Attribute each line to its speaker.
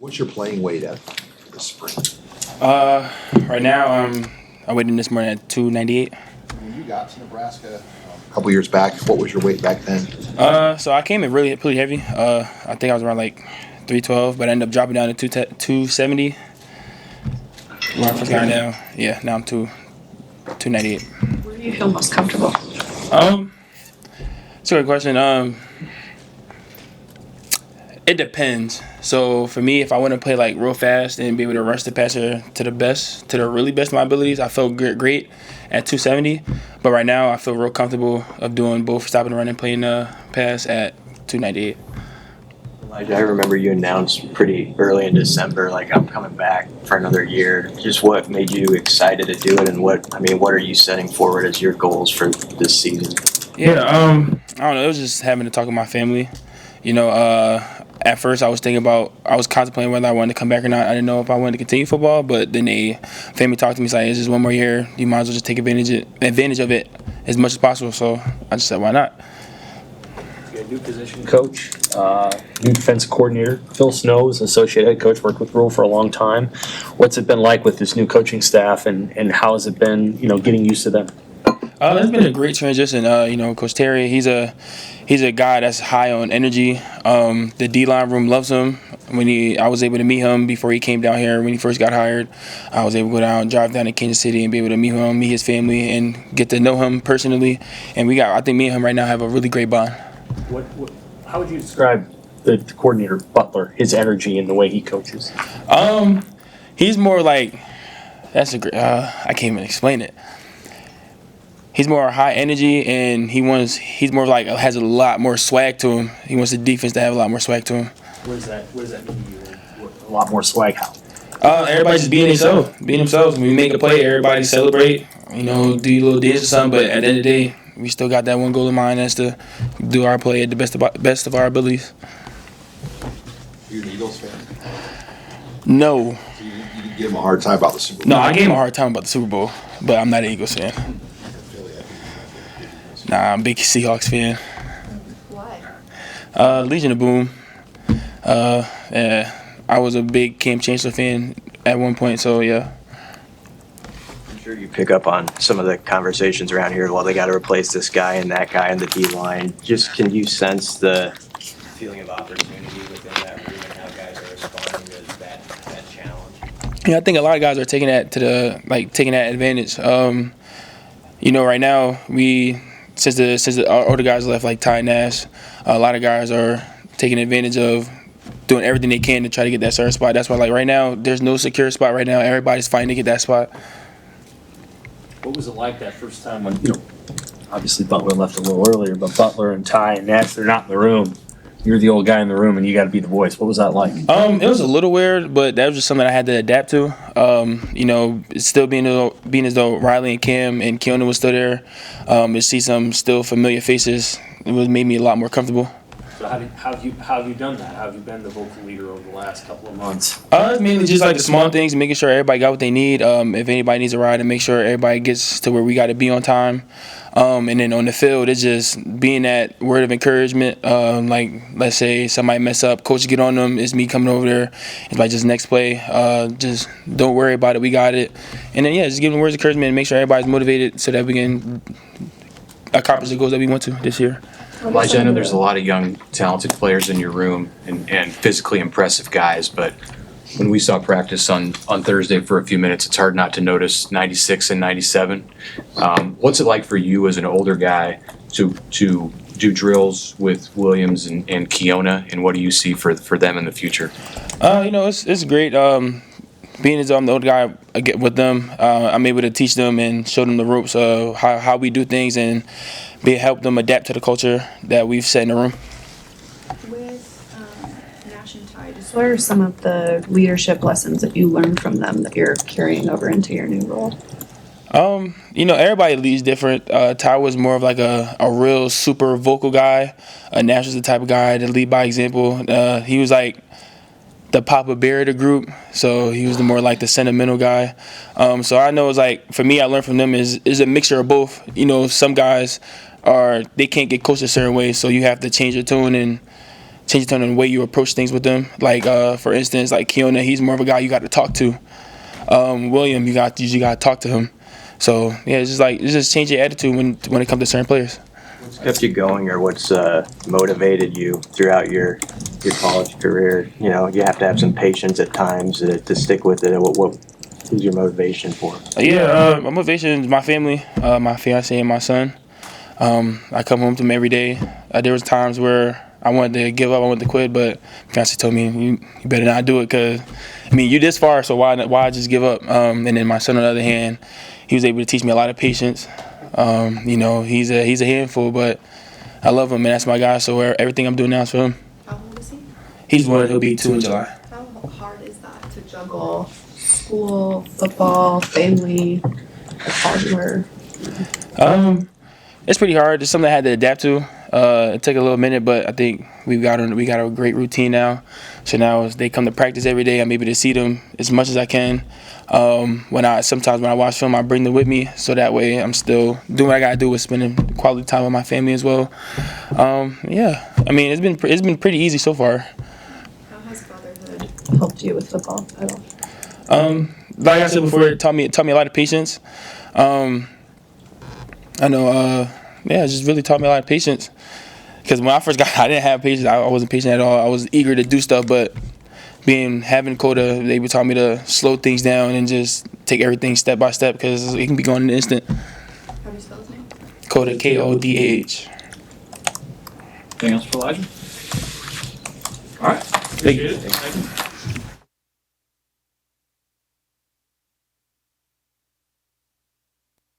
Speaker 1: What's your playing weight at this spring?
Speaker 2: Right now I weighed in this morning at 298.
Speaker 1: When you got to Nebraska a couple years back, what was your weight back then?
Speaker 2: So I came in pretty heavy. I think I was around like 312, but I ended up dropping down to 270. Where I first got now, now I'm 298.
Speaker 3: Where do you feel most comfortable?
Speaker 2: It's a good question. It depends. So for me, if I want to play like real fast and be able to rush the passer to the really best of my abilities, I feel great at 270. But right now, I feel real comfortable of doing both stopping the run and playing the pass at 298.
Speaker 4: Elijah, I remember you announced pretty early in December, like, I'm coming back for another year. Just what made you excited to do it, and what are you setting forward as your goals for this season?
Speaker 2: Yeah, I don't know. It was just having to talk with my family. At first I was contemplating whether I wanted to come back or not. I didn't know if I wanted to continue football, but then family talked to me, like, it's just one more year. You might as well just take advantage of it as much as possible. So I just said, why not?
Speaker 5: You got a new position coach, new defense coordinator. Phil Snow's associate head coach, worked with Rule for a long time. What's it been like with this new coaching staff, and how has it been, getting used to them?
Speaker 2: It's been a great transition. Coach Terry, he's a guy that's high on energy. The D-line room loves him. I was able to meet him before he came down here when he first got hired. I was able to go down, drive down to Kansas City, and be able to meet him, meet his family, and get to know him personally. And I think me and him right now have a really great bond.
Speaker 5: How would you describe the coordinator Butler, his energy and the way he coaches?
Speaker 2: He's more like I can't even explain it. He's more high energy, and he's more like has a lot more swag to him. He wants the defense to have a lot more swag to him.
Speaker 5: What does that mean to you? A lot more swag? How?
Speaker 2: Everybody just being themselves. When we make a play, everybody celebrate. Do a little dance or something. But at the end of the day, we still got that one goal in mind, that's to do our play at the best of our abilities.
Speaker 1: You're an Eagles fan?
Speaker 2: No.
Speaker 1: So you didn't give him a hard time about the Super Bowl?
Speaker 2: No, I gave him a hard time about the Super Bowl, but I'm not an Eagles fan. Nah, I'm a big Seahawks fan.
Speaker 3: Why?
Speaker 2: Legion of Boom. I was a big Cam Chancellor fan at one point, so yeah.
Speaker 4: I'm sure you pick up on some of the conversations around here. Well, they got to replace this guy and that guy in the D-line. Just can you sense the feeling of opportunity within that room and how guys are responding to that challenge?
Speaker 2: Yeah, I think a lot of guys are taking that advantage. Right now since the older guys left, like Ty Nash, a lot of guys are taking advantage of doing everything they can to try to get that certain spot. That's why, like, right now, there's no secure spot right now. Everybody's fighting to get that spot.
Speaker 5: What was it like that first time when, obviously Butler left a little earlier, but Butler and Ty and Nash, they're not in the room. You're the old guy in the room, and you got to be the voice. What was that like?
Speaker 2: It was a little weird, but that was just something I had to adapt to. It's still being as though Riley and Cam and Keona was still there. To see some still familiar faces, made me a lot more comfortable.
Speaker 5: So how have you done that? How have you been the vocal leader over the last couple of months?
Speaker 2: It's mainly just like the small things, making sure everybody got what they need. If anybody needs a ride, and make sure everybody gets to where we got to be on time. And then on the field, it's just being that word of encouragement. Like, let's say somebody mess up, coach get on them. It's me coming over there. It's like, just next play. Just don't worry about it. We got it. And then, just give them words of encouragement and make sure everybody's motivated so that we can accomplish the goals that we want to this year.
Speaker 6: Elijah, I know there's a lot of young, talented players in your room and physically impressive guys, but when we saw practice on Thursday for a few minutes, it's hard not to notice 96 and 97. What's it like for you as an older guy to do drills with Williams and Keona, and what do you see for them in the future?
Speaker 2: It's great. Being as I'm the older guy, I get with them. I'm able to teach them and show them the ropes of how we do things and help them adapt to the culture that we've set in the room.
Speaker 3: With Nash and Ty, just what are some of the leadership lessons that you learned from them that you're carrying over into your new role?
Speaker 2: Everybody leads different. Ty was more of like a real super vocal guy. Nash was the type of guy to lead by example. He was like the Papa Bear of the group, so he was the more like the sentimental guy. So I know it's like, for me, I learned from them is a mixture of both. Some guys they can't get coached a certain way, so you have to change your tone and changes on the way you approach things with them. Like for instance, like Keona, he's more of a guy you got to talk to. William, you usually got to talk to him. So yeah, it's just change your attitude when it comes to certain players.
Speaker 4: What's kept you going, or what's motivated you throughout your college career? You know, you have to have some patience at times to stick with it. What is your motivation for?
Speaker 2: My motivation is my family, my fiance and my son. I come home to them every day. There was times where I wanted to give up, I wanted to quit, but my fiance told me, you better not do it, because, I mean, you're this far, so why just give up? And then my son, on the other hand, he was able to teach me a lot of patience. You know, he's a handful, but I love him, and that's my guy, so everything I'm doing now is for him.
Speaker 3: How old is he?
Speaker 2: He'll be 2 in July.
Speaker 3: How hard is that to juggle school, football, family, college work?
Speaker 2: It's pretty hard. It's something I had to adapt to. It took a little minute, but I think we got a great routine now. So now as they come to practice every day, I'm able to see them as much as I can. Sometimes when I watch film, I bring them with me, so that way I'm still doing what I gotta do with spending quality time with my family as well. Yeah, I mean it's been pretty easy so far.
Speaker 3: How has fatherhood helped you with football at all?
Speaker 2: Like I said before, it taught me a lot of patience. I know, it just really taught me a lot of patience. Because when I first got, I didn't have patience. I wasn't patient at all. I was eager to do stuff, but having Coda, they would taught me to slow things down and just take everything step by step, because it can be going in an instant.
Speaker 3: How do you spell his name?
Speaker 2: Coda, Kodah.
Speaker 7: Anything else for Elijah? All right.
Speaker 2: Thank you.
Speaker 7: Appreciate it. Thank you.